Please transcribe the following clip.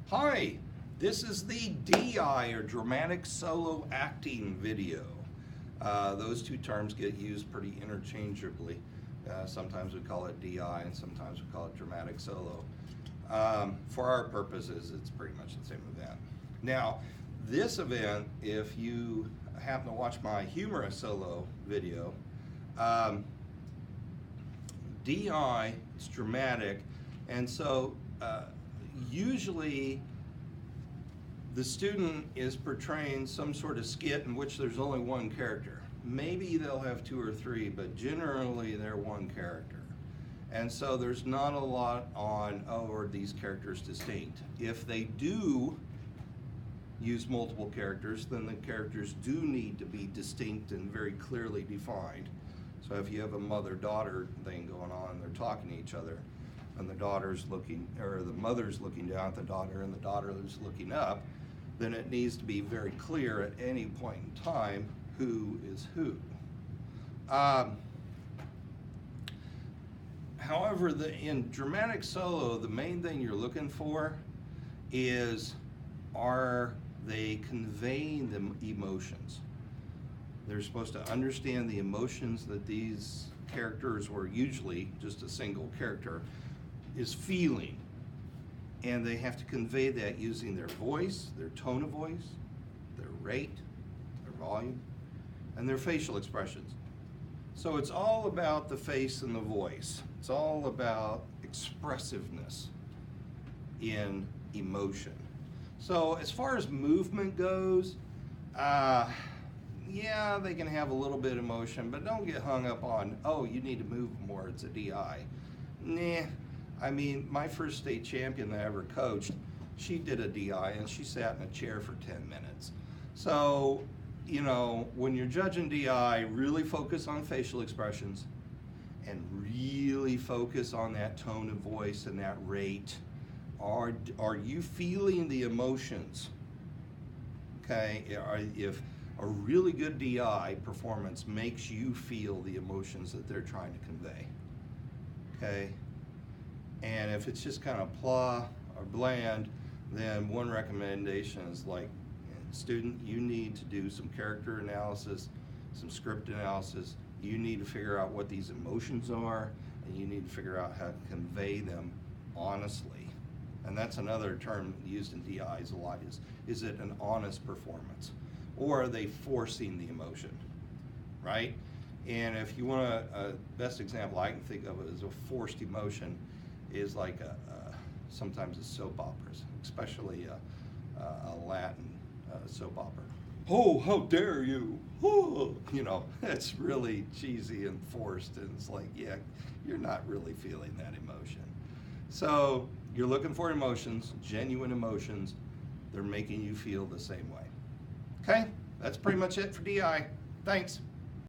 Hi, this is the DI, or dramatic solo acting video. Those two terms get used pretty interchangeably. Sometimes we call it DI and sometimes we call it dramatic solo. For our purposes, it's pretty much the same event. Now, this event, if you happen to watch my humorous solo video, DI, it's dramatic, and so usually the student is portraying some sort of skit in which there's only one character. Maybe they'll have two or three, but generally they're one character. And so there's not a lot on, oh, are these characters distinct? If they do use multiple characters, then the characters do need to be distinct and very clearly defined. So if you have a mother-daughter thing going on, they're talking to each other, and the daughter's looking, or the mother's looking down at the daughter, and the daughter is looking up, then it needs to be very clear at any point in time who is who. However, in dramatic solo, the main thing you're looking for is, are they conveying the emotions? They're supposed to understand the emotions that these characters, or usually just a single character, is feeling. And they have to convey that using their voice, their tone of voice, their rate, their volume, and their facial expressions. So it's all about the face and the voice. It's all about expressiveness in emotion. So as far as movement goes, yeah, they can have a little bit of emotion, but don't get hung up on, oh, you need to move more, it's a DI. Nah. I mean, my first state champion that I ever coached, she did a DI and she sat in a chair for 10 minutes. So, you know, when you're judging DI, really focus on facial expressions and really focus on that tone of voice and that rate. Are you feeling the emotions? Okay, if a really good DI performance makes you feel the emotions that they're trying to convey, okay? And if it's just kind of blah or bland, then one recommendation is like, student, you need to do some character analysis, some script analysis. You need to figure out what these emotions are, and you need to figure out how to convey them honestly. And that's another term used in DIs a lot, is it an honest performance? Or are they forcing the emotion, right? And if you want a best example I can think of as a forced emotion is like sometimes it's soap operas, especially a Latin soap opera. Oh, how dare you! Oh, you know, it's really cheesy and forced, and it's like, yeah, you're not really feeling that emotion. So you're looking for emotions, genuine emotions. They're making you feel the same way. Okay, that's pretty much it for DI. Thanks.